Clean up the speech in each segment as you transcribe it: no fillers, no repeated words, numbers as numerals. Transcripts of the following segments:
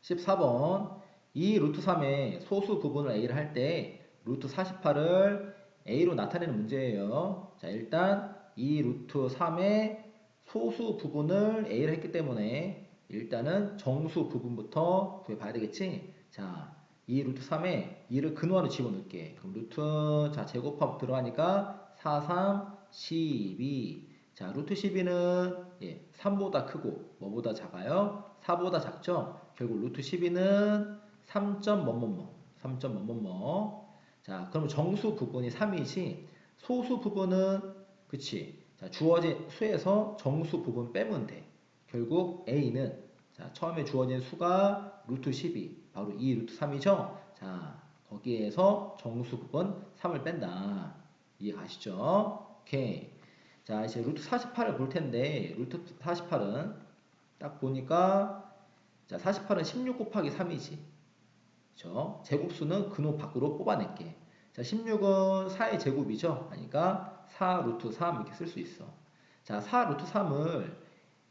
14번. 이 루트 3의 소수 부분을 A를 할 때 루트 48을 A로 나타내는 문제예요. 자, 일단 이 루트 3의 소수 부분을 A를 했기 때문에 일단은 정수 부분부터 구해봐야 되겠지? 자, 이 루트 3에 2를 근원으로 집어넣을게. 그럼 루트, 자, 제곱하고 들어가니까 4, 3, 12. 자, 루트 12는 3보다 크고 뭐보다 작아요? 4보다 작죠? 결국 루트 12는 3점 뭐뭐뭐 3점 뭐뭐뭐. 자, 그럼 정수 부분이 3이지 소수 부분은 그치? 자, 주어진 수에서 정수 부분 빼면 돼. 결국 A는 자, 처음에 주어진 수가 루트 12 바로 이 루트 3이죠? 자, 거기에서 정수 부분 3을 뺀다. 이해 가시죠? 오케이. 자, 이제 루트 48을 볼 텐데 루트 48은 딱 보니까 자, 48은 16 곱하기 3이지. 그쵸? 제곱수는 근호 밖으로 뽑아낼게. 자, 16은 4의 제곱이죠. 그러니까 4 루트 3 이렇게 쓸 수 있어. 자, 4 루트 3을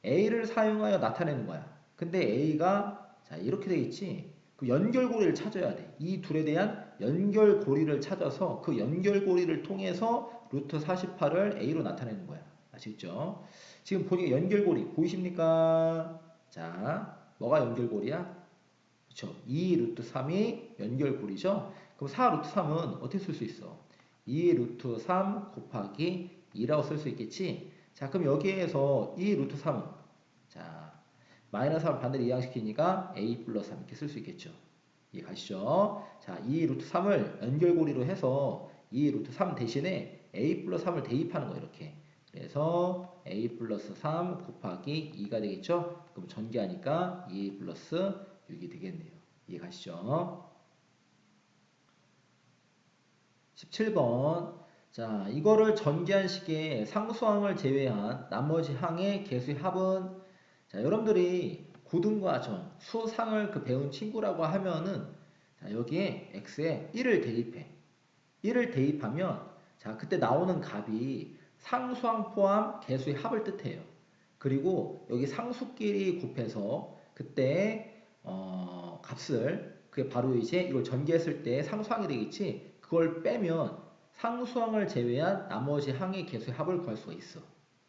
A를 사용하여 나타내는 거야. 근데 A가 자, 이렇게 돼 있지. 그 연결고리를 찾아야 돼. 이 둘에 대한 연결고리를 찾아서 그 연결고리를 통해서 루트 48을 A로 나타내는 거야. 아시겠죠? 지금 보니까 연결고리 보이십니까? 자, 뭐가 연결고리야? 그쵸? 2 루트 3이 연결고리죠? 그럼 4 루트 3은 어떻게 쓸 수 있어? 2 루트 3 곱하기 2라고 쓸 수 있겠지? 자, 그럼 여기에서 2 루트 3은 자, 마이너스 3을 반대로 이항시키니까 a 플러스 3 이렇게 쓸 수 있겠죠? 이해 가시죠? 자, 2 루트 3을 연결고리로 해서 2 루트 3 대신에 a 플러스 3을 대입하는 거예요, 이렇게. 그래서 a 플러스 3 곱하기 2가 되겠죠? 그럼 전개하니까 2 플러스 6이 되겠네요. 이해 가시죠? 17번. 자, 이거를 전개한 식의 상수항을 제외한 나머지 항의 개수의 합은 자, 여러분들이 고등과정 수상을 그 배운 친구라고 하면은 자, 여기에 x에 1을 대입해. 1을 대입하면 자, 그때 나오는 값이 상수항 포함 개수의 합을 뜻해요. 그리고 여기 상수끼리 곱해서 그때 값을 그게 바로 이제 이걸 전개했을 때 상수항이 되겠지. 그걸 빼면 상수항을 제외한 나머지 항의 개수의 합을 구할 수가 있어.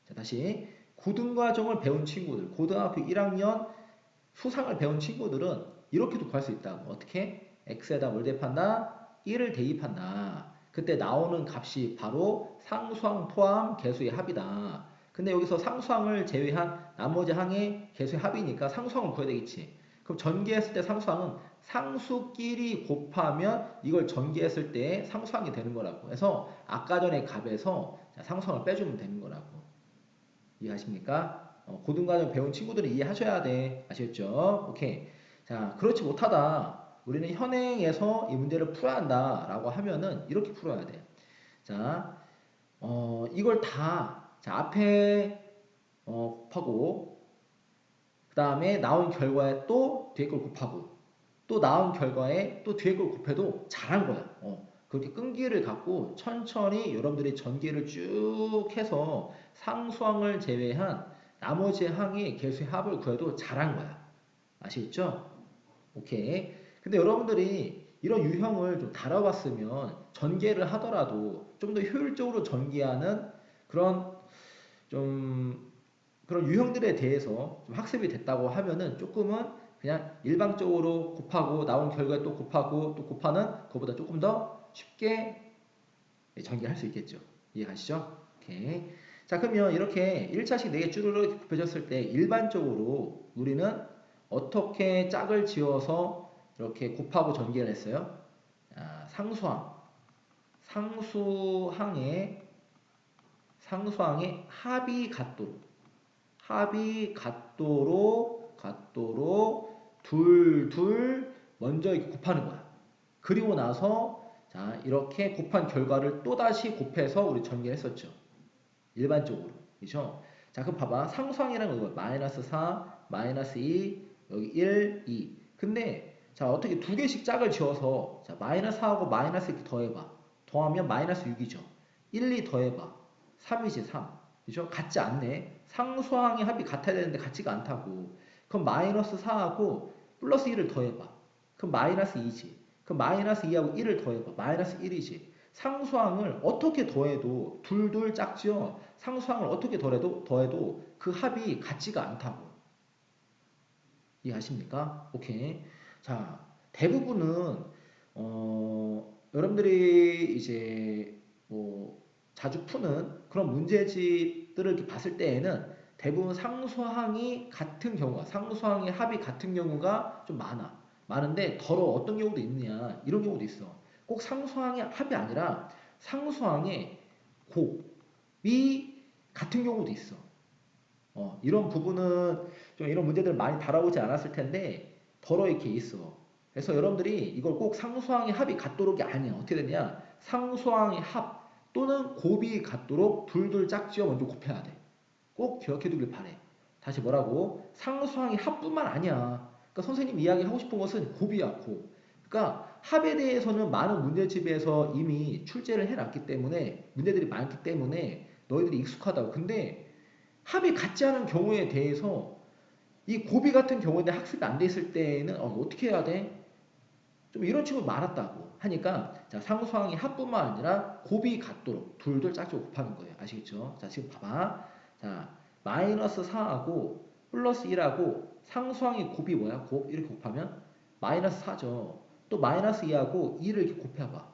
자, 다시 고등과정을 배운 친구들, 고등학교 1학년 수상을 배운 친구들은 이렇게도 구할 수 있다고. 어떻게? x에다 뭘 대입한다? 1을 대입한다. 그때 나오는 값이 바로 상수항 포함 개수의 합이다. 근데 여기서 상수항을 제외한 나머지 항의 개수의 합이니까 상수항을 구해야 되겠지. 그럼 전개했을 때 상수항은 상수끼리 곱하면 이걸 전개했을 때 상수항이 되는 거라고. 그래서 아까 전에 값에서 상수항을 빼주면 되는 거라고. 이해하십니까? 고등과정 배운 친구들은 이해하셔야 돼. 아시겠죠? 오케이. 자, 그렇지 못하다. 우리는 현행에서 이 문제를 풀어야 한다. 라고 하면은 이렇게 풀어야 돼. 자, 이걸 다, 자, 앞에, 곱하고, 그 다음에 나온 결과에 또 뒤에 걸 곱하고, 또 나온 결과에 또 뒤에 걸 곱해도 잘한 거야. 그렇게 끈기를 갖고 천천히 여러분들이 전개를 쭉 해서 상수항을 제외한 나머지 항의 개수의 합을 구해도 잘한 거야. 아시겠죠? 오케이. 근데 여러분들이 이런 유형을 좀 다뤄봤으면 전개를 하더라도 좀 더 효율적으로 전개하는 그런 좀 그런 유형들에 대해서 좀 학습이 됐다고 하면은 조금은 그냥 일방적으로 곱하고 나온 결과에 또 곱하고 또 곱하는 그거보다 조금 더 쉽게 전개할 수 있겠죠. 이해가시죠? 오케이. 자, 그러면 이렇게 1차식 4개 쭈루룩 곱해졌을 때 일반적으로 우리는 어떻게 짝을 지어서 이렇게 곱하고 전개를 했어요? 상수항. 상수항의 합이 같도록 둘 먼저 이렇게 곱하는 거야. 그리고 나서 자, 이렇게 곱한 결과를 또다시 곱해서 우리 전개했었죠. 일반적으로. 그죠? 자, 그럼 봐봐. 상수항이라는 거 마이너스 4, 마이너스 2, 여기 1, 2. 근데 자, 어떻게 두 개씩 짝을 지어서 자, 마이너스 4하고 마이너스 이렇게 더해봐. 더하면 마이너스 6이죠. 1, 2 더해봐. 3이지 3. 그죠? 같지 않네. 상수항의 합이 같아야 되는데 같지가 않다고. 그럼 마이너스 4하고 플러스 1을 더해봐. 그럼 마이너스 2지. 그럼 마이너스 2하고 1을 더해봐. 마이너스 1이지. 상수항을 어떻게 더해도 둘둘 짝지요. 상수항을 어떻게 더해도 그 합이 같지가 않다고. 이해하십니까? 오케이. 자, 대부분은 여러분들이 이제 뭐 자주 푸는 그런 문제집들을 이렇게 봤을 때에는 대부분 상수항이 같은 경우가 상수항의 합이 같은 경우가 좀 많은데 더러 어떤 경우도 있느냐 이런 경우도 있어. 꼭 상수항의 합이 아니라 상수항의 곱이 같은 경우도 있어. 이런 부분은 좀 이런 문제들 많이 다뤄보지 않았을 텐데 더러 이렇게 있어. 그래서 여러분들이 이걸 꼭 상수항의 합이 같도록이 아니야. 어떻게 되냐? 상수항의 합 또는 곱이 같도록 둘둘 짝지어 먼저 곱해야 돼. 꼭 기억해 두길 바래. 다시 뭐라고? 상수항의 합뿐만 아니야. 그러니까 선생님 이야기하고 싶은 것은 곱이야, 곱. 그러니까 합에 대해서는 많은 문제집에서 이미 출제를 해놨기 때문에 문제들이 많기 때문에 너희들이 익숙하다고. 근데 합이 같지 않은 경우에 대해서 이 곱이 같은 경우에 대해 학습이 안 돼 있을 때는 어떻게 해야 돼? 좀 이런 친구 많았다고 하니까 자, 상수항이 합뿐만 아니라 곱이 같도록 둘둘 짝지어 곱하는 거예요. 아시겠죠? 자, 지금 봐봐. 자, 마이너스 4하고 플러스 1하고 상수항이 곱이 뭐야? 곱 이렇게 곱하면 마이너스 4죠. 또 마이너스 2하고 2를 이렇게 곱해봐.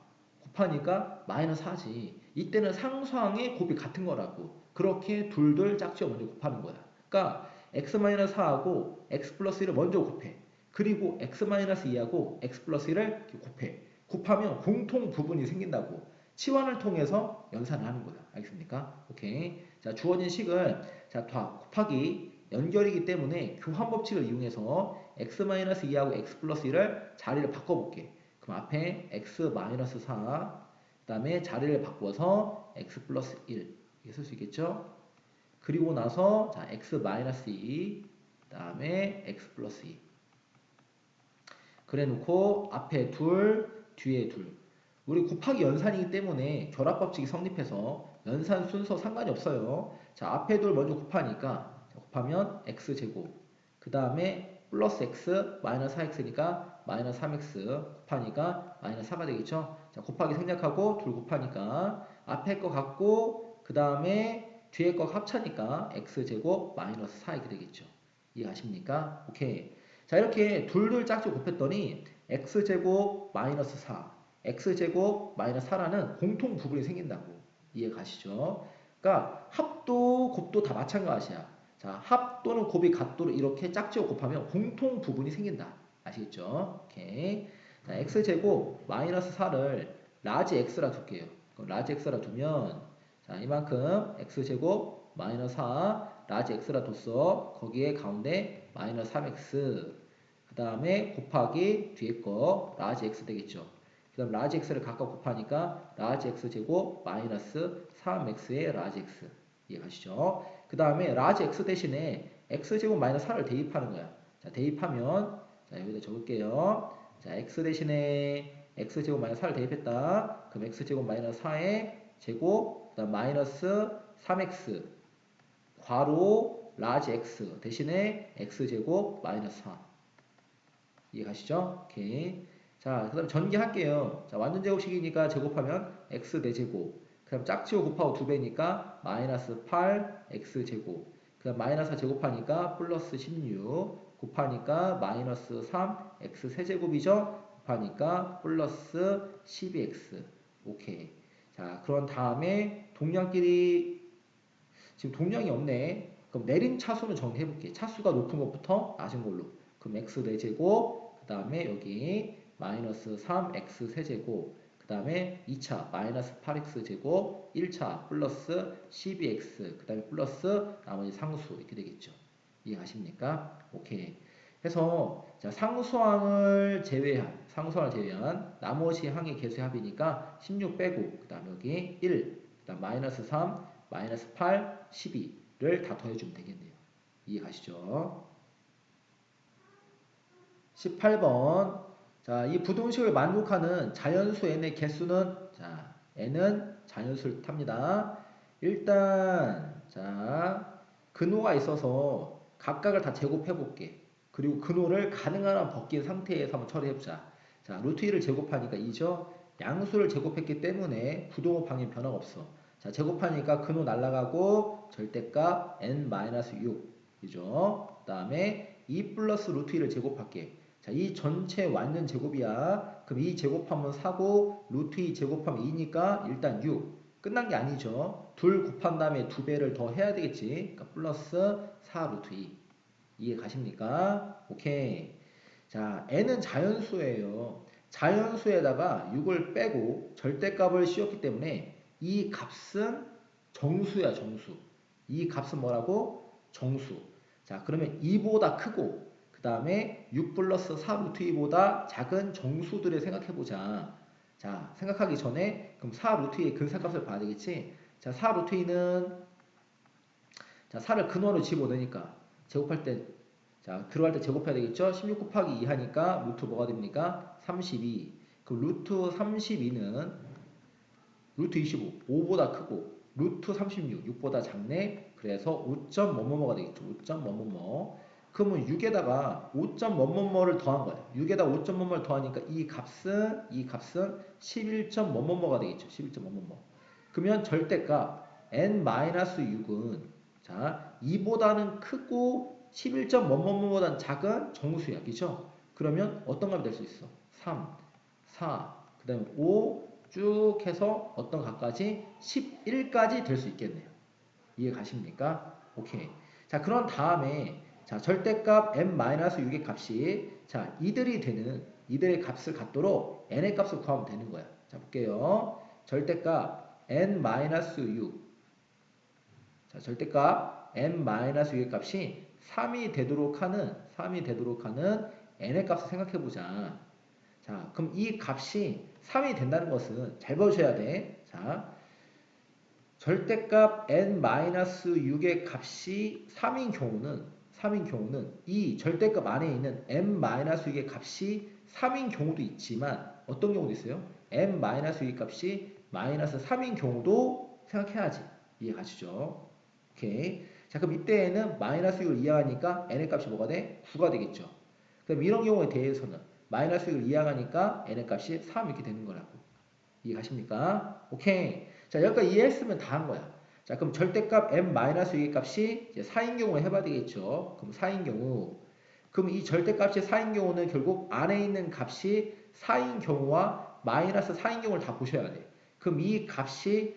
곱하니까 마이너스 4지. 이때는 상수항의 곱이 같은 거라고. 그렇게 둘둘 짝지어 먼저 곱하는 거야. 그러니까 x-4하고 x 플러스 1을 먼저 곱해. 그리고 x-2하고 x 플러스 1을 곱해. 곱하면 공통 부분이 생긴다고. 치환을 통해서 연산을 하는 거야. 알겠습니까? 오케이. 자, 주어진 식을 자, 곱하기 연결이기 때문에 교환 법칙을 이용해서 x-2하고 x 플러스 1을 자리를 바꿔볼게. 그럼 앞에 x-4, 그 다음에 자리를 바꿔서 x 플러스 1 이렇게 쓸 수 있겠죠? 그리고 나서 자, x-2, 그 다음에 x 플러스 2 그래 놓고 앞에 둘, 뒤에 둘. 우리 곱하기 연산이기 때문에 결합법칙이 성립해서 연산 순서 상관이 없어요. 자, 앞에 둘 먼저 곱하니까 곱하면 x제곱. 그 다음에 플러스 x 마이너스 4x니까 마이너스 3x 곱하니까 마이너스 4가 되겠죠. 자, 곱하기 생략하고 둘 곱하니까 앞에 거 같고 그 다음에 뒤에 거 합차니까 x제곱 마이너스 4 이렇게 되겠죠. 이해가십니까? 오케이. 자, 이렇게 둘둘 짝지어 곱했더니 x제곱 마이너스 4, x제곱 마이너스 4라는 공통 부분이 생긴다고. 이해 가시죠? 그러니까 합도 곱도 다 마찬가지야. 자, 합 또는 곱이 같도록 이렇게 짝지어 곱하면 공통 부분이 생긴다. 아시겠죠? 오케이. 자, x제곱 마이너스 4를 라지 x라 둘게요. 그럼 라지 x라 두면 자, 이만큼 x제곱 마이너스 4 라지 x라 뒀어. 거기에 가운데 마이너스 3x 그 다음에 곱하기 뒤에 거 라지 x 되겠죠. 그 다음 라지 x를 각각 곱하니까 라지 x 제곱 마이너스 3x의 라지 x 이해가시죠? 그 다음에 라지 x 대신에 x 제곱 마이너스 4를 대입하는 거야. 자, 대입하면 자, 여기다 적을게요. 자, x 대신에 x 제곱 마이너스 4를 대입했다. 그럼 x 제곱 마이너스 4의 제곱 그 다음 마이너스 3x 괄호 라지 x 대신에 x제곱 마이너스 4 이해가시죠? 오케이. 자, 그 다음 전개할게요. 자, 완전 제곱식이니까 제곱하면 x 4제곱 그 다음 짝지어 곱하고 2배니까 마이너스 8 x제곱 그 다음 마이너스 4 제곱하니까 플러스 16 곱하니까 마이너스 3 x 세제곱이죠? 곱하니까 플러스 12x 오케이. 자, 그런 다음에 동량끼리 지금 동량이 없네. 그럼 내림 차수는 정리해볼게. 차수가 높은 것부터 낮은 걸로. 그럼 x 4제곱, 그 다음에 여기 마이너스 3x 세제곱, 그 다음에 2차 마이너스 8x 제곱, 1차 플러스 12x, 그 다음에 플러스 나머지 상수 이렇게 되겠죠. 이해가십니까? 오케이. 해서 자, 상수항을 제외한 나머지 항의 개수의 합이니까 16 빼고 그 다음 여기 1, 그 다음 마이너스 3, 마이너스 8, 12를 다 더해주면 되겠네요. 이해가시죠? 18번. 자, 이 부등식을 만족하는 자연수 n의 개수는 자, n은 자연수를 탑니다. 일단 자, 근호가 있어서 각각을 다 제곱해 볼게. 그리고 근호를 가능한 한 벗긴 상태에서 한번 처리해보자. 자, 루트 2를 제곱하니까 2죠. 양수를 제곱했기 때문에 부동호 방향 변화가 없어. 자, 제곱하니까 근호 날라가고 절대값 n-6 이죠. 그 다음에 2 플러스 루트 2를 제곱할게. 자, 이 전체 완전 제곱이야. 그럼 2 제곱하면 4고 루트 2 제곱하면 2니까 일단 6. 끝난 게 아니죠. 둘 곱한 다음에 2배를 더 해야 되겠지. 그러니까 플러스 4 루트 2. 이해 가십니까? 오케이. 자, n은 자연수예요. 자연수에다가 6을 빼고 절대값을 씌웠기 때문에 이 값은 정수야, 정수. 이 값은 뭐라고? 정수. 자, 그러면 2보다 크고 그 다음에 6 플러스 4 루트 2보다 작은 정수들을 생각해보자. 자, 생각하기 전에 그럼 4 루트 2의 근사값을 봐야 되겠지? 자, 4 루트 2는 자, 4를 근원으로 집어넣으니까 제곱할 때 자, 들어갈 때 제곱해야 되겠죠? 16 곱하기 2 하니까 루트 뭐가 됩니까? 32. 그럼 루트 32는 루트 25, 5보다 크고 루트 36, 6보다 작네. 그래서 5점 뭐뭐뭐가 되겠죠. 5점 뭐뭐뭐. 그러면 6에다가 5점 뭐뭐뭐를 더한 거예요. 6에다 5점 뭐뭐를 더하니까 이 값은 11점 뭐뭐뭐가 되겠죠. 11점 뭐뭐뭐. 그러면 절대값 n-6은 자, 2보다는 크고 11점 뭐뭐뭐보다는 작은 정수야. 그죠? 그러면 어떤 값이 될 수 있어? 3, 4, 그 다음에 5 쭉 해서 어떤 값까지? 11까지 될 수 있겠네요. 이해 가십니까? 오케이. 자, 그런 다음에 자, 절대값 n-6의 값이 자, 이들의 값을 갖도록 n의 값을 구하면 되는 거야. 자, 볼게요. 절대값 n-6 자, 절대값 n-6의 값이 3이 되도록 하는 n의 값을 생각해 보자. 자, 그럼 이 값이 3이 된다는 것은 잘 보셔야 돼. 자, 절대값 n-6의 값이 3인 경우는 이 절대값 안에 있는 n-6의 값이 3인 경우도 있지만 어떤 경우도 있어요? n-6의 값이 마이너스 3인 경우도 생각해야지. 이해 가시죠? 오케이. 자, 그럼 이때에는 마이너스 6을 이해하니까 n의 값이 뭐가 돼? 9가 되겠죠. 그럼 이런 경우에 대해서는 마이너스 6을 이해하니까 n의 값이 3 이렇게 되는 거라고. 이해 가십니까? 오케이. 자, 여기까지 이해했으면 다 한 거야. 자, 그럼 절대값 n-6의 값이 이제 4인 경우에 해봐야 되겠죠. 그럼 4인 경우. 그럼 이 절대값이 4인 경우는 결국 안에 있는 값이 4인 경우와 마이너스 4인 경우를 다 보셔야 돼. 그럼 이 값이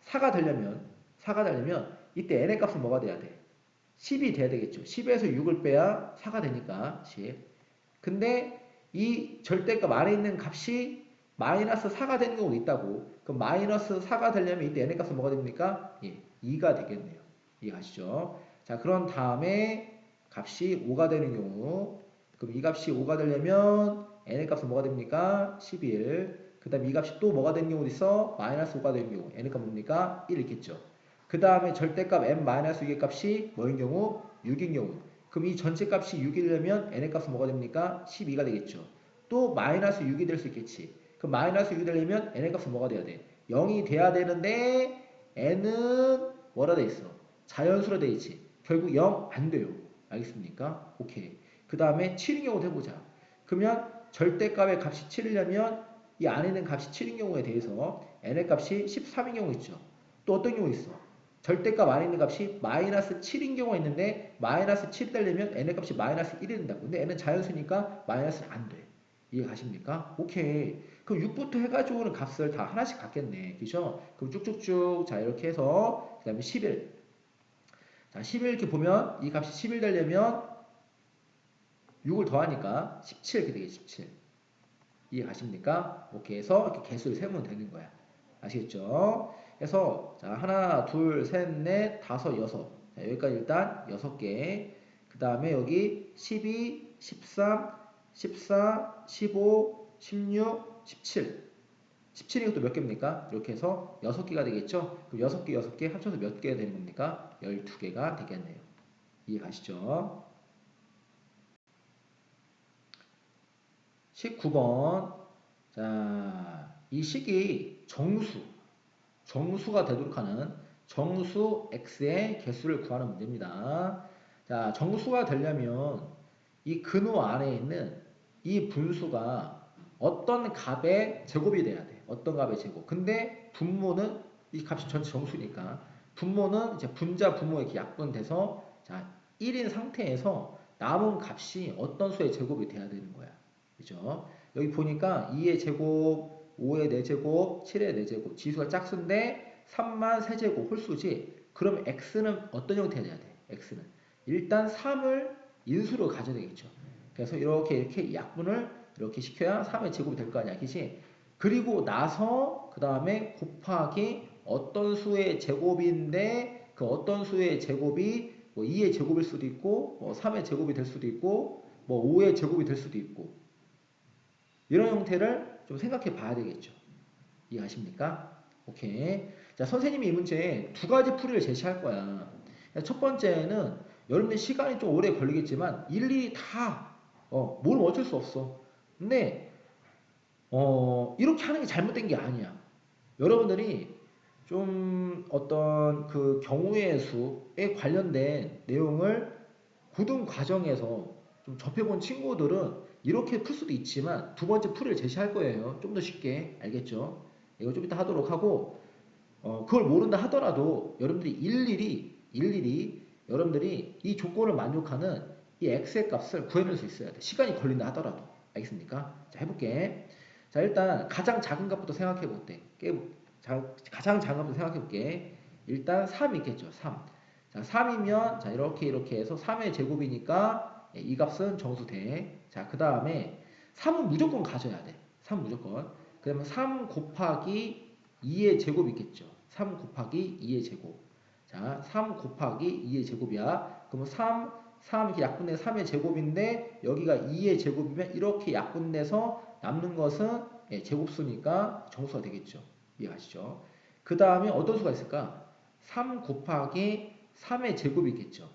4가 되려면 이때 n의 값은 뭐가 돼야 돼? 10이 돼야 되겠죠. 10에서 6을 빼야 4가 되니까 10. 근데 이 절대값 안에 있는 값이 마이너스 4가 되는 경우도 있다고. 그럼 마이너스 4가 되려면 이때 n의 값은 뭐가 됩니까? 예, 2가 되겠네요. 이해가시죠? 자, 그런 다음에 값이 5가 되는 경우. 그럼 이 값이 5가 되려면 n의 값은 뭐가 됩니까? 11. 그 다음에 이 값이 또 뭐가 되는 경우도 있어? 마이너스 5가 되는 경우. n의 값 뭡니까? 1 있겠죠. 그 다음에 절대값 n-6의 값이 뭐인 경우? 6인 경우. 그럼 이 전체 값이 6이려면 n의 값은 뭐가 됩니까? 12가 되겠죠. 또 마이너스 6이 될 수 있겠지. 그럼 마이너스 6이 되려면 n의 값은 뭐가 돼야 돼? 0이 돼야 되는데 n은 뭐라 돼 있어? 자연수로 돼 있지. 결국 0 안 돼요. 알겠습니까? 오케이. 그 다음에 7인 경우도 해보자. 그러면 절대값의 값이 7이려면 이 안에 있는 값이 7인 경우에 대해서 n의 값이 13인 경우 있죠. 또 어떤 경우 있어? 절대값 안에 있는 값이 마이너스 7인 경우가 있는데 마이너스 7이 되려면 n의 값이 마이너스 1이 된다고. 근데 n은 자연수니까 마이너스 안 돼. 이해 가십니까? 오케이. 그럼 6부터 해가지고는 값을 다 하나씩 갖겠네. 그죠? 그럼 쭉쭉쭉 자 이렇게 해서 그 다음에 11. 자 11 이렇게 보면 이 값이 11 되려면 6을 더하니까 17 이렇게 되겠지. 17. 이해 가십니까? 오케이 해서 이렇게 개수를 세우면 되는 거야. 아시겠죠? 그래서 자 하나, 둘, 셋, 넷, 다섯, 여섯. 자, 여기까지 일단 6개. 그 다음에 여기 12, 13, 14, 15, 16, 17. 17이 또 몇 개입니까? 이렇게 해서 6개가 되겠죠? 그럼 6개, 6개 합쳐서 몇 개가 되는 겁니까? 12개가 되겠네요. 이해 가시죠? 19번. 자, 이 식이 정수가 되도록 하는 정수 x의 개수를 구하는 문제입니다. 자, 정수가 되려면 이 근호 안에 있는 이 분수가 어떤 값의 제곱이 돼야 돼. 어떤 값의 제곱. 근데 분모는 이 값이 전체 정수니까 분모는 이제 분자 분모 이렇게 약분돼서 자 1인 상태에서 남은 값이 어떤 수의 제곱이 돼야 되는 거야. 그죠? 여기 보니까 2의 제곱, 5의 4제곱, 7의 4제곱 지수가 짝수인데 3만 세제곱 홀수지. 그럼 x는 어떤 형태가 돼야 돼? x는 일단 3을 인수로 가져야 되겠죠. 그래서 이렇게 약분을 이렇게 시켜야 3의 제곱이 될 거 아니야. 그치? 그리고 나서 그 다음에 곱하기 어떤 수의 제곱인데 그 어떤 수의 제곱이 뭐 2의 제곱일 수도 있고 뭐 3의 제곱이 될 수도 있고 뭐 5의 제곱이 될 수도 있고 이런 형태를 좀 생각해 봐야 되겠죠. 이해하십니까? 오케이. 자, 선생님이 이 문제에 두 가지 풀이를 제시할 거야. 첫 번째는 여러분들 시간이 좀 오래 걸리겠지만 일일이 다 뭘 어쩔 수 없어. 근데 이렇게 하는 게 잘못된 게 아니야. 여러분들이 좀 어떤 그 경우의 수에 관련된 내용을 고등 과정에서 좀 접해본 친구들은 이렇게 풀 수도 있지만 두 번째 풀이를 제시할 거예요. 좀 더 쉽게. 알겠죠? 이거 좀 이따 하도록 하고 그걸 모른다 하더라도 여러분들이 일일이 여러분들이 이 조건을 만족하는 이 x의 값을 구해낼 수 있어야 돼. 시간이 걸린다 하더라도. 알겠습니까? 자, 해볼게. 자, 일단 가장 작은 값부터 생각해 볼게. 가장 작은 값부터 생각해 볼게. 일단 3 있겠죠. 3. 자, 3이면 자, 이렇게 해서 3의 제곱이니까 이 값은 정수돼. 자, 그 다음에 3은 무조건 가져야 돼. 3 무조건. 그러면 3 곱하기 2의 제곱 있겠죠. 3 곱하기 2의 제곱. 자, 3 곱하기 2의 제곱이야. 그러면 3 이렇게 약분된 3의 제곱인데 여기가 2의 제곱이면 이렇게 약분돼서 남는 것은 제곱수니까 정수가 되겠죠. 이해가시죠? 그 다음에 어떤 수가 있을까? 3 곱하기 3의 제곱이겠죠.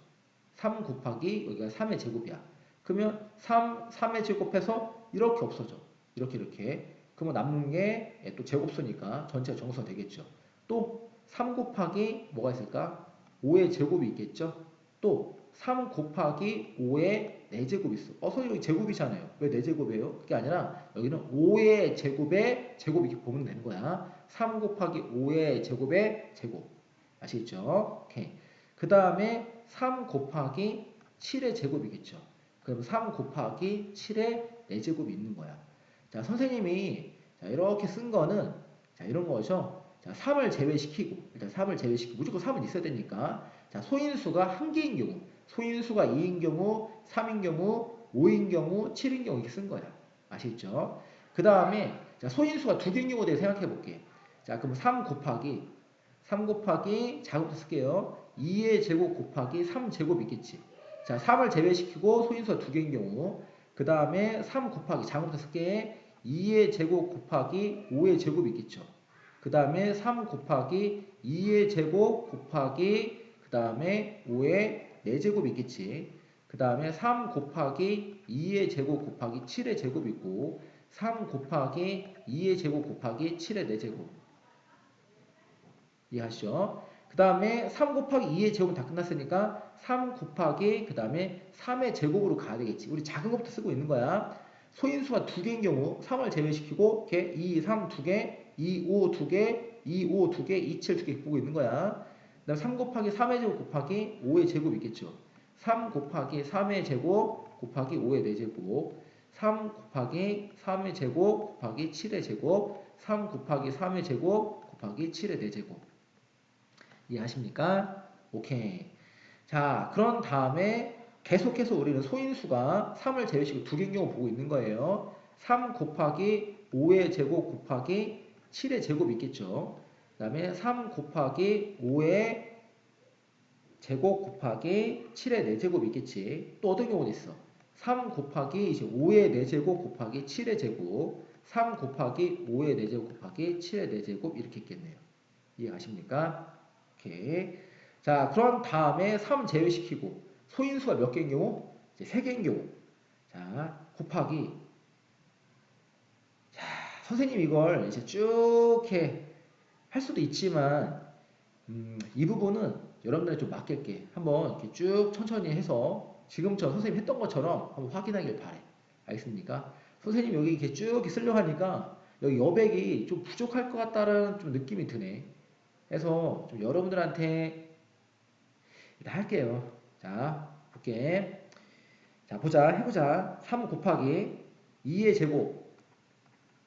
3 곱하기 여기가 3의 제곱이야. 그러면 3의 제곱해서 이렇게 없어져. 이렇게. 그러면 남는 게 또 제곱수니까 전체가 정수가 되겠죠. 또 3 곱하기 뭐가 있을까? 5의 제곱이 있겠죠. 또 3 곱하기 5의 4제곱이 있어. 선생님 여기 제곱이잖아요. 왜 4제곱이에요? 그게 아니라 여기는 5의 제곱의 제곱 이렇게 보면 되는 거야. 3 곱하기 5의 제곱의 제곱. 아시겠죠? 오케이. 그 다음에 3 곱하기 7의 제곱이겠죠. 그럼 3 곱하기 7의 4제곱이 있는 거야. 자, 선생님이 자, 이렇게 쓴 거는 자, 이런 거죠. 자, 3을 제외시키고 일단 3을 제외시키고 무조건 3은 있어야 되니까 자, 소인수가 1개인 경우 소인수가 2인 경우 3인 경우 5인 경우 7인 경우 이렇게 쓴 거야. 아시겠죠? 그 다음에 자, 소인수가 2개인 경우에 대해 생각해 볼게. 자, 그럼 3 곱하기 작업부터 쓸게요. 2의 제곱 곱하기 3제곱 있겠지. 자, 3을 제외시키고 소인수가 2개인 경우 그 다음에 3 곱하기 작업부터 쓸게. 2의 제곱 곱하기 5의 제곱 있겠죠. 그 다음에 3 곱하기 2의 제곱 곱하기 그 다음에 5의 4제곱 있겠지. 그 다음에 3 곱하기 2의 제곱 곱하기 7의 제곱 있고 3 곱하기 2의 제곱 곱하기 7의 4제곱 이해하시죠? 그 다음에 3 곱하기 2의 제곱은 다 끝났으니까 3 곱하기 그 다음에 3의 제곱으로 가야 되겠지. 우리 작은 것부터 쓰고 있는 거야. 소인수가 2개인 경우 3을 제외시키고 이렇게 2, 3 2개, 2, 5 2개, 2, 5 2개, 2, 7 2개 보고 있는 거야. 그 다음 3 곱하기 3의 제곱 곱하기 5의 제곱 있겠죠. 3 곱하기 3의 제곱 곱하기 5의 4제곱 3 곱하기 3의 제곱 곱하기 7의 제곱 3 곱하기 3의 제곱 곱하기 7의 4제곱 이해하십니까? 오케이. 자, 그런 다음에 계속해서 우리는 소인수가 3을 제외시키고 2개인 경우 보고 있는 거예요. 3 곱하기 5의 제곱 곱하기 7의 제곱 있겠죠. 그 다음에 3 곱하기 5의 제곱 곱하기 7의 4제곱 있겠지. 또 어떤 경우도 있어. 3 곱하기 이제 5의 4제곱 곱하기 7의 제곱 3 곱하기 5의 4제곱 곱하기 7의 4제곱 이렇게 있겠네요. 이해가십니까? 오케이. 자, 그런 다음에 3 제외시키고 소인수가 몇 개인 경우? 이제 3개인 경우. 자, 곱하기. 자, 선생님 이걸 이제 쭉 해 할 수도 있지만 이 부분은 여러분들이 좀 맡길게. 한번 이렇게 쭉 천천히 해서 지금처럼 선생님 했던 것처럼 한번 확인하길 바래. 알겠습니까? 선생님 여기 이렇게 쭉 이렇게 쓰려고 하니까 여기 여백이 좀 부족할 것 같다라는 좀 느낌이 드네. 그래서 좀 여러분들한테 일단 할게요. 자, 볼게. 자, 보자. 해보자. 3 곱하기 2의 제곱.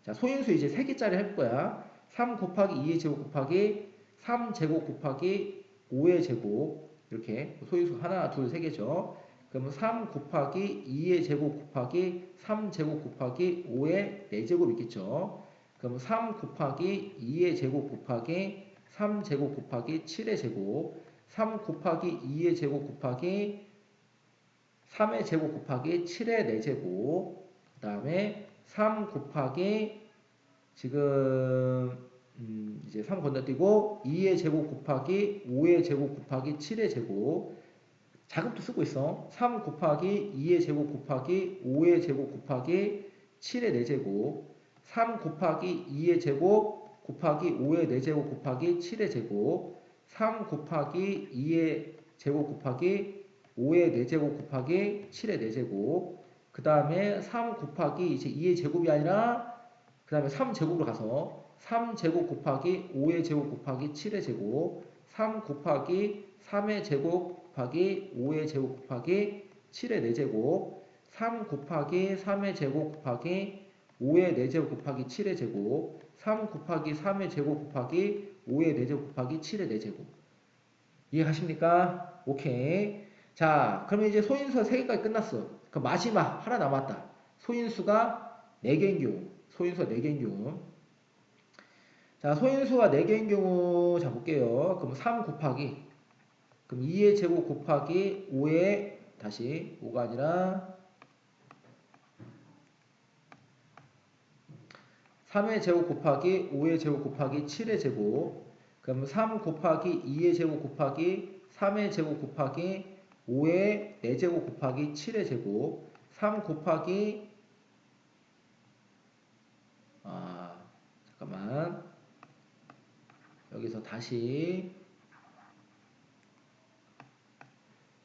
자, 소인수 이제 3개짜리 해볼 거야. 3 곱하기 2의 제곱 곱하기 3제곱 곱하기 5의 제곱. 이렇게 소인수 하나, 둘, 3개죠. 그러면 3 곱하기 2의 제곱 곱하기 3제곱 곱하기 5의 4제곱 있겠죠. 그럼 3 곱하기 2의 제곱 곱하기 3제곱 곱하기 7의 제곱 3 곱하기 2의 제곱 곱하기 3의 제곱 곱하기 7의 4제곱 그 다음에 3 곱하기 지금 이제 3 건너뛰고 2의 제곱 곱하기 5의 제곱 곱하기 7의 제곱 자급도 쓰고 있어. 3 곱하기 2의 제곱 곱하기 5의 제곱 곱하기 7의 4제곱 3 곱하기 2의 제곱 곱하기 5의 4제곱 곱하기 7의 제곱 3 곱하기 2의 제곱 곱하기 5의 4제곱 곱하기 7의 4제곱 그 다음에 3 곱하기 이제 2의 제곱이 아니라 그 다음에 3제곱으로 가서 3제곱 곱하기 5의 제곱 곱하기 7의 제곱 3 곱하기 3의 제곱 곱하기 5의 제곱 곱하기 7의 4제곱 3 곱하기 3의 제곱 곱하기 5의 4제곱 곱하기 7의 제곱 3 곱하기 3의 제곱 곱하기 5의 4제곱 곱하기 7의 4제곱 이해가십니까? 오케이. 자, 그러면 이제 소인수가 3개까지 끝났어. 그럼 마지막 하나 남았다. 소인수가 4개인 경우. 소인수가 4개인 경우. 자, 소인수가 4개인 경우 자 볼게요. 그럼 3 곱하기 그럼 2의 제곱 곱하기 5의 다시 5가 아니라 3의 제곱 곱하기 5의 제곱 곱하기 7의 제곱 그럼 3 곱하기 2의 제곱 곱하기 3의 제곱 곱하기 5의 4제곱 곱하기 7의 제곱 3 곱하기 잠깐만 여기서 다시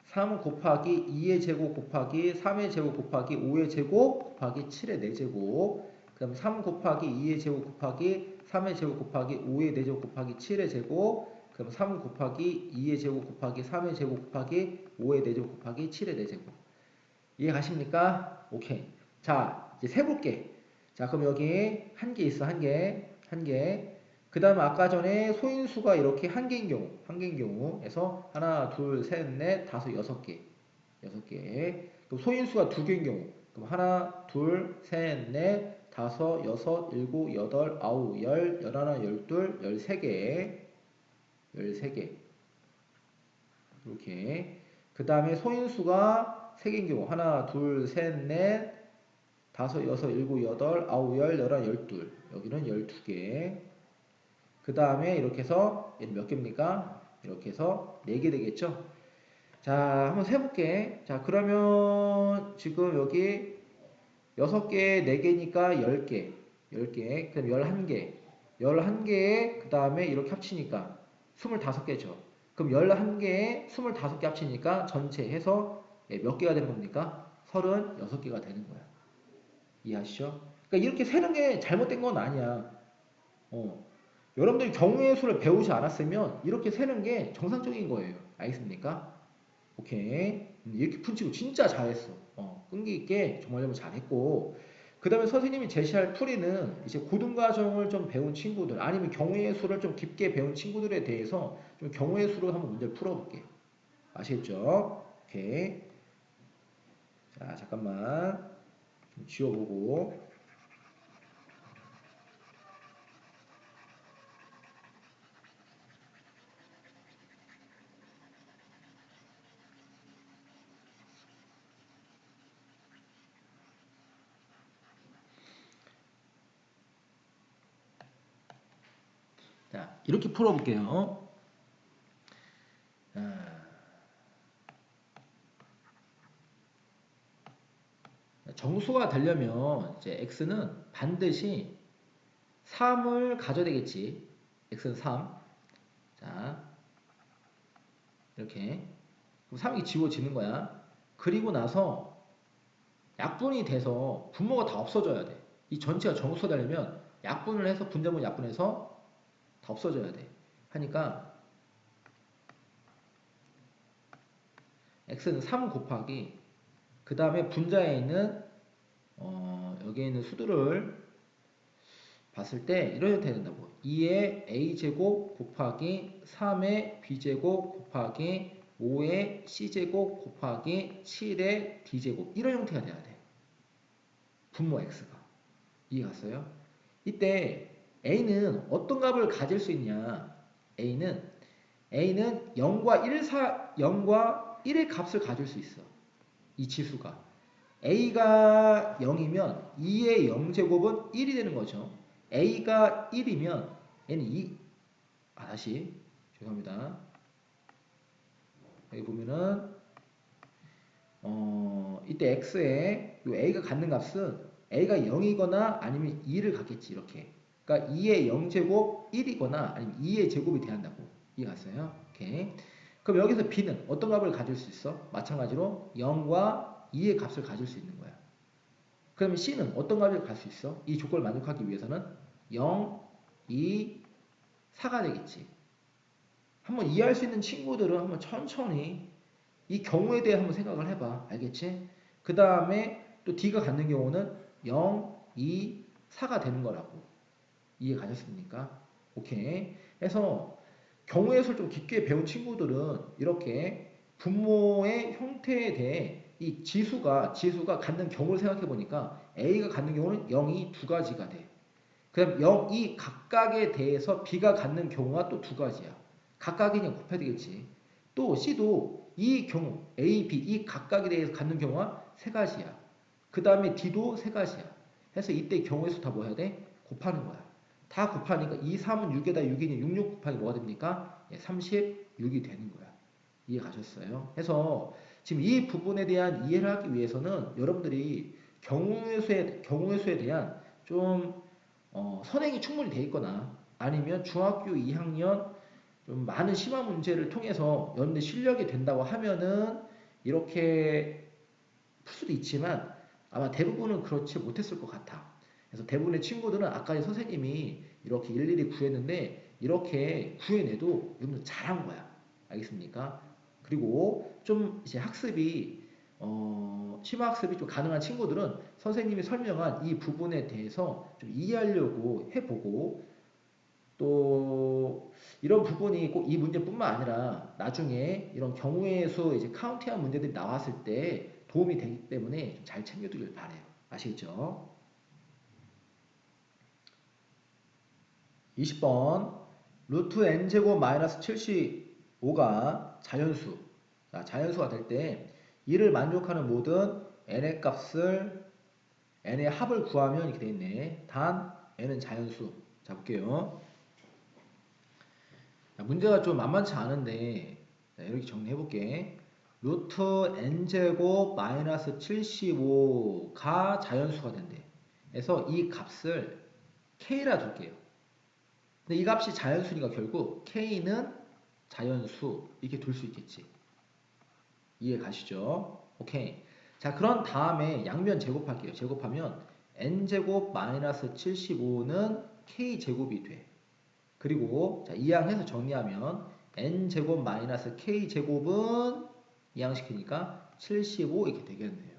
3 곱하기 2의 제곱 곱하기 3의 제곱 곱하기 5의 제곱 곱하기 7의 4제곱 그럼 3 곱하기 2의 제곱 곱하기 3의 제곱 곱하기 5의 4제곱 곱하기 7의 제곱 그럼 3 곱하기 2의 제곱 곱하기 3의 제곱 곱하기 5의 4제곱 곱하기 7의 4제곱 이해 가십니까? 오케이. 자, 이제 세볼게. 자, 그럼 여기 한 개 있어. 한 개. 한 개. 그 다음에 아까 전에 소인수가 이렇게 한 개인 경우. 한 개인 경우에서 하나, 둘, 셋, 넷, 다섯, 6개. 6개. 그럼 소인수가 두 개인 경우. 그럼 하나, 둘, 셋, 넷, 다섯, 여섯, 일곱, 여덟, 아홉, 열, 열하나, 열둘, 13개. 13개. 이렇게. 그 다음에 소인수가 3개인 경우. 하나, 둘, 셋, 넷, 다섯, 여섯, 일곱, 여덟, 아홉, 열, 열하나, 열둘. 여기는 12개. 그 다음에 이렇게 해서 얘는 몇 개입니까? 이렇게 해서 4개 되겠죠? 자, 한번 세볼게. 자, 그러면 지금 여기 6개, 4개니까 10개. 10개. 그럼 11개. 11개에 그 다음에 이렇게 합치니까 25개죠. 그럼 11개에 25개 합치니까 전체 해서 몇 개가 되는 겁니까? 36개가 되는 거야. 이해하시죠? 그러니까 이렇게 세는 게 잘못된 건 아니야. 여러분들이 경우의 수를 배우지 않았으면 이렇게 세는 게 정상적인 거예요. 알겠습니까? 오케이. 이렇게 푼치고 진짜 잘했어. 끈기 있게 정말 잘했고. 그 다음에 선생님이 제시할 풀이는 이제 고등과정을 좀 배운 친구들 아니면 경우의 수를 좀 깊게 배운 친구들에 대해서 좀 경우의 수로 한번 문제를 풀어볼게. 아시겠죠? 오케이. 자, 잠깐만. 좀 지워보고. 자, 이렇게 풀어볼게요. 정수가 되려면 이제 x는 반드시 3을 가져야 되겠지. x는 3. 자, 이렇게. 그럼 3이 지워지는 거야. 그리고 나서 약분이 돼서 분모가 다 없어져야 돼. 이 전체가 정수가 되려면 약분을 해서 분자분 약분해서 다 없어져야 돼. 하니까 x는 3 곱하기 그 다음에 분자에 있는 여기에 있는 수들을 봤을 때 이런 형태가 된다고. 2의 a제곱 곱하기 3의 b제곱 곱하기 5의 c제곱 곱하기 7의 d제곱 이런 형태가 돼야 돼. 분모 x가. 이해갔어요? 이때 a는 어떤 값을 가질 수 있냐? a는 0과 1의 값을 가질 수 있어. 이 지수가. a가 0이면 2의 0제곱은 1이 되는 거죠. a가 1이면 얘는 2. 다시 죄송합니다. 여기 보면은 이때 x에 요 a가 갖는 값은 a가 0이거나 아니면 2를 갖겠지 이렇게. 그러니까 2의 0제곱 1이거나 아니면 2의 제곱이 돼야 한다고. 이해 갔어요? 오케이. 그럼 여기서 b는 어떤 값을 가질 수 있어? 마찬가지로 0과 2의 값을 가질 수 있는 거야. 그러면 c는 어떤 값을 갈 수 있어? 이 조건을 만족하기 위해서는 0, 2, 4가 되겠지. 한번 이해할 수 있는 친구들은 한번 천천히 이 경우에 대해 한번 생각을 해봐. 알겠지? 그 다음에 또 D가 갖는 경우는 0, 2, 4가 되는 거라고. 이해 가셨습니까? 오케이. 그래서 경우의 수를 좀 깊게 배운 친구들은 이렇게 분모의 형태에 대해 이 지수가 갖는 경우를 생각해 보니까 A가 갖는 경우는 0이 두 가지가 돼. 그다음 0, 2 각각에 대해서 B가 갖는 경우가 또 두 가지야. 각각이 그냥 곱해야 되겠지. 또 C도 이 경우 A, B 이 각각에 대해서 갖는 경우가 세 가지야. 그 다음에 D도 세 가지야. 해서 이때 경우의 수 다 뭐 해야 돼? 곱하는 거야. 다 곱하니까 2, 3은 6에다 6이니 6, 6 곱하기 뭐가 됩니까? 36이 되는 거야. 이해 가셨어요? 해서 지금 이 부분에 대한 이해를 하기 위해서는 여러분들이 경우의 수에 대한 좀 선행이 충분히 돼 있거나 아니면 중학교 2학년 좀 많은 심화 문제를 통해서 여러분들 실력이 된다고 하면은 이렇게 풀 수도 있지만 아마 대부분은 그렇지 못했을 것 같아. 그래서 대부분의 친구들은 아까 선생님이 이렇게 일일이 구했는데 이렇게 구해내도 여러분 잘한 거야. 알겠습니까? 그리고 좀 이제 심화 학습이 좀 가능한 친구들은 선생님이 설명한 이 부분에 대해서 좀 이해하려고 해보고 또 이런 부분이 꼭 이 문제뿐만 아니라 나중에 이런 경우의 수 이제 카운팅한 문제들이 나왔을 때 도움이 되기 때문에 좀 잘 챙겨두길 바래요. 아시겠죠? 20번 루트 n제곱 마이너스 75가 자연수. 자, 자연수가 될 때 이를 만족하는 모든 n의 값을 n의 합을 구하면 이렇게 돼 있네. 단 n은 자연수. 자, 볼게요. 자, 문제가 좀 만만치 않은데 자, 이렇게 정리해 볼게. 루트 n제곱 마이너스 75가 자연수가 된대. 그래서 이 값을 k라 둘게요. 근데 이 값이 자연수니까 결국 k는 자연수 이렇게 둘 수 있겠지. 이해 가시죠? 오케이. 자, 그런 다음에 양변 제곱할게요. 제곱하면 n제곱 마이너스 75는 k제곱이 돼. 그리고 자, 이항해서 정리하면 n제곱 마이너스 k제곱은 이항시키니까 75 이렇게 되겠네요.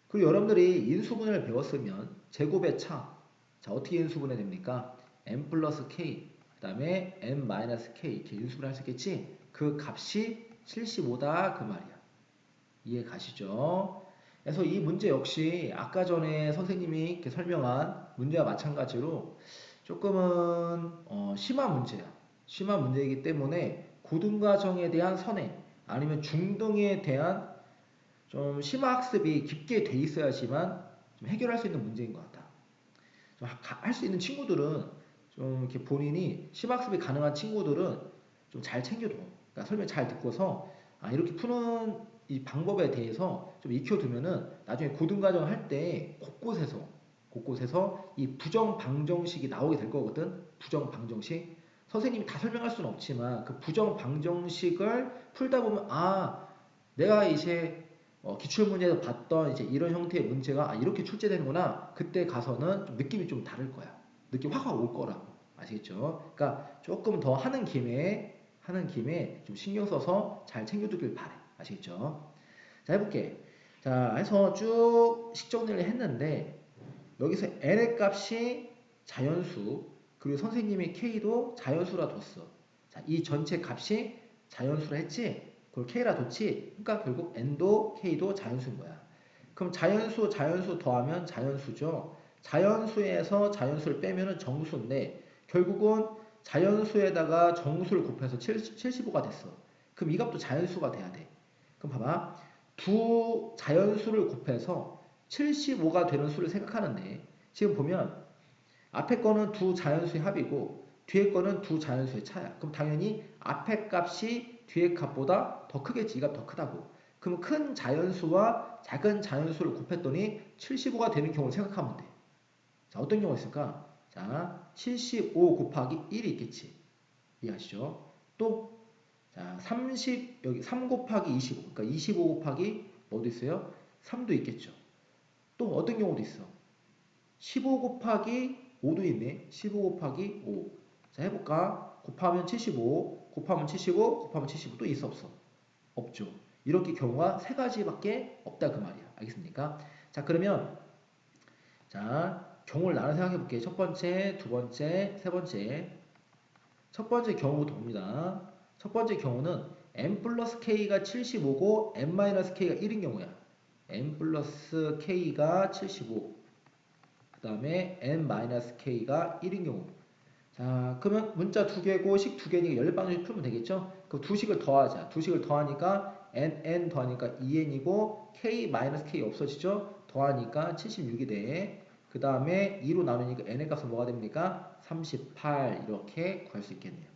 그리고 여러분들이 인수분해를 배웠으면 제곱의 차. 자, 어떻게 인수분해 됩니까? n 플러스 k 그 다음에 n 마이너스 k 이렇게 인수분해 할 수 있겠지? 그 값이 75다 그 말이야. 이해 가시죠? 그래서 이 문제 역시 아까 전에 선생님이 이렇게 설명한 문제와 마찬가지로 조금은 심화 문제야. 심화 문제이기 때문에 고등과정에 대한 선행 아니면 중등에 대한 좀 심화 학습이 깊게 돼 있어야지만 좀 해결할 수 있는 문제인 것 같다. 할 수 있는 친구들은 좀 이렇게 본인이 심화 학습이 가능한 친구들은 좀 잘 챙겨둬. 그러니까 설명 잘 듣고서 이렇게 푸는 이 방법에 대해서 좀 익혀두면은 나중에 고등과정 할 때 곳곳에서 이 부정 방정식이 나오게 될 거거든. 부정 방정식. 선생님이 다 설명할 수는 없지만 그 부정 방정식을 풀다 보면 내가 이제 기출문제에서 봤던 이제 이런 형태의 문제가 이렇게 출제되는구나. 그때 가서는 좀 느낌이 좀 다를 거야. 느낌 확 올 거라고. 아시겠죠? 그러니까 조금 더 하는 김에 좀 신경 써서 잘 챙겨두길 바래. 아시겠죠? 자, 해볼게. 자, 해서 쭉 식정리를 했는데 여기서 n의 값이 자연수, 그리고 선생님이 k도 자연수라 뒀어. 자, 이 전체 값이 자연수라 했지? 그걸 k라 뒀지? 그러니까 결국 n도 k도 자연수인 거야. 그럼 자연수 더하면 자연수죠. 자연수에서 자연수를 빼면은 정수인데 결국은 자연수에다가 정수를 곱해서 75가 됐어. 그럼 이 값도 자연수가 돼야 돼. 그럼 봐봐. 두 자연수를 곱해서 75가 되는 수를 생각하는데 지금 보면 앞에 거는 두 자연수의 합이고 뒤에 거는 두 자연수의 차야. 그럼 당연히 앞에 값이 뒤에 값보다 더 크겠지. 이 값 더 크다고. 그럼 큰 자연수와 작은 자연수를 곱했더니 75가 되는 경우를 생각하면 돼. 자, 어떤 경우가 있을까? 자, 75 곱하기 1이 있겠지. 이해하시죠? 또, 자, 여기 3 곱하기 25. 그러니까 25 곱하기 뭐도 있어요? 3도 있겠죠. 또 어떤 경우도 있어. 15 곱하기 5도 있네. 15 곱하기 5. 자, 해볼까? 곱하면 75, 곱하면 75, 곱하면 75. 또 있어, 없어? 없죠. 이렇게 경우가 세 가지밖에 없다 그 말이야. 알겠습니까? 자, 그러면 자, 경우를 나눠 생각해 볼게요. 첫 번째, 두 번째, 세 번째. 첫 번째 경우부터 봅니다. 첫 번째 경우는 n 플러스 k가 75고 n 마이너스 k가 1인 경우야. n 플러스 k가 75. 그 다음에 n 마이너스 k가 1인 경우. 자, 그러면 문자 두 개고 식 두 개니까 연립방정식 풀면 되겠죠? 그럼 두 식을 더하자. 두 식을 더하니까 n 더하니까 2n이고 k 마이너스 k 없어지죠? 더하니까 76이 돼. 그 다음에 2로 나누니까 n의 값은 뭐가 됩니까? 38 이렇게 구할 수 있겠네요.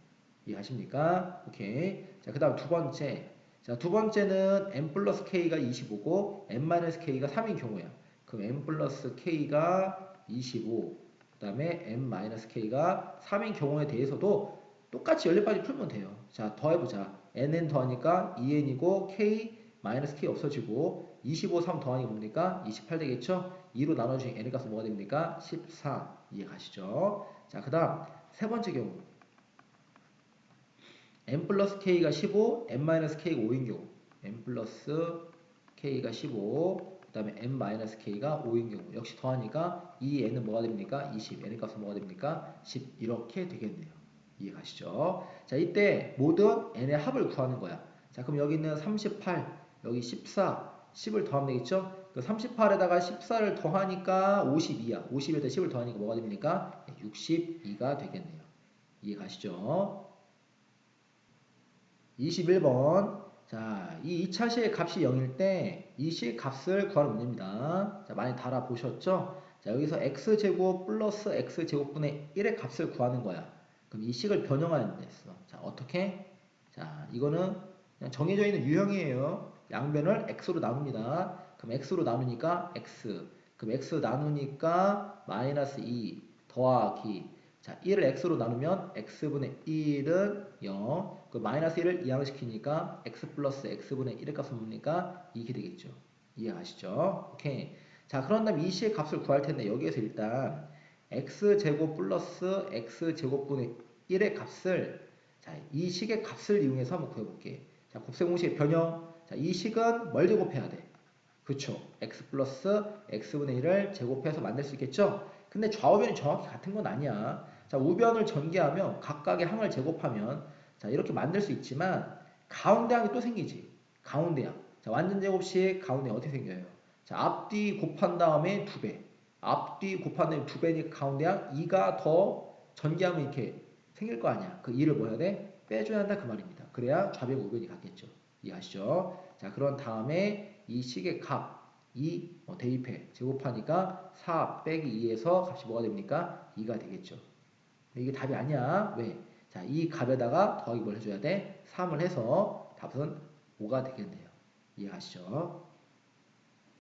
이해하십니까? 오케이. 자, 그 다음 두 번째. 자, 두 번째는 n 플러스 k가 25고 n 마이너스 k가 3인 경우야. 그럼 n 플러스 k가 25. 그 다음에 n-k가 3인 경우에 대해서도 똑같이 연립방식 풀면 돼요. 자, 더해보자. nn 더하니까 2n이고 k-k 없어지고 25, 3 더하니까 뭡니까? 28 되겠죠? 2로 나눠주신 n의 값은 뭐가 됩니까? 14. 이해 가시죠? 자, 그 다음 세 번째 경우 n 플러스 k가 15, n-k가 5인 경우 n 플러스 k가 15, 그 다음에 n 마이너스 k가 5인 경우 역시 더하니까 이 n은 뭐가 됩니까? 20. n의 값은 뭐가 됩니까? 10. 이렇게 되겠네요. 이해 가시죠? 자, 이때 모든 n의 합을 구하는 거야. 자, 그럼 여기는 38, 여기 14, 10을 더하면 되겠죠? 그 38에다가 14를 더하니까 52야. 50에다 10을 더하니까 뭐가 됩니까? 62가 되겠네요. 이해 가시죠? 21번. 자, 이 2차 시의 값이 0일 때 이 시의 값을 구하는 문제입니다. 자, 많이 달아보셨죠? 자, 여기서 x제곱 플러스 x제곱분의 1의 값을 구하는 거야. 그럼 이 식을 변형하는 데 있어. 자, 어떻게? 자, 이거는 그냥 정해져 있는 유형이에요. 양변을 x로 나눕니다. 그럼 x로 나누니까 x. 그럼 x 나누니까 마이너스 2 더하기. 자, 1을 x로 나누면 x분의 1은 0. 그 마이너스 1을 이항시키니까 x 플러스 x분의 1의 값은 뭡니까? 2게 되겠죠. 이해하시죠? 오케이. 자, 그런 다음 이 시의 값을 구할 텐데 여기에서 일단 x제곱 플러스 x제곱분의 1의 값을 자, 이 식의 값을 이용해서 한번 구해볼게. 자, 곱셈공식의 변형. 자, 이 식은 뭘 제곱해야 돼? 그쵸. x 플러스 x분의 1을 제곱해서 만들 수 있겠죠? 근데 좌우변이 정확히 같은 건 아니야. 자, 우변을 전개하면 각각의 항을 제곱하면 자, 이렇게 만들 수 있지만 가운데 항이 또 생기지. 가운데 항. 자, 완전 제곱식 가운데 어떻게 생겨요? 자, 앞뒤 곱한 다음에 2배. 앞뒤 곱한 다음에 2배니까 가운데 항 2가 더 전개하면 이렇게 생길 거 아니야. 그 2를 뭐 해야 돼? 빼줘야 한다 그 말입니다. 그래야 좌변 우변이 같겠죠. 이해하시죠? 자, 그런 다음에 이 식의 값 2 대입해 제곱하니까 4 빼기 2에서 값이 뭐가 됩니까? 2가 되겠죠. 이게 답이 아니야. 왜? 자, 이 값에다가 더하기 뭘 해줘야 돼? 3을 해서 답은 5가 되겠네요. 이해하시죠?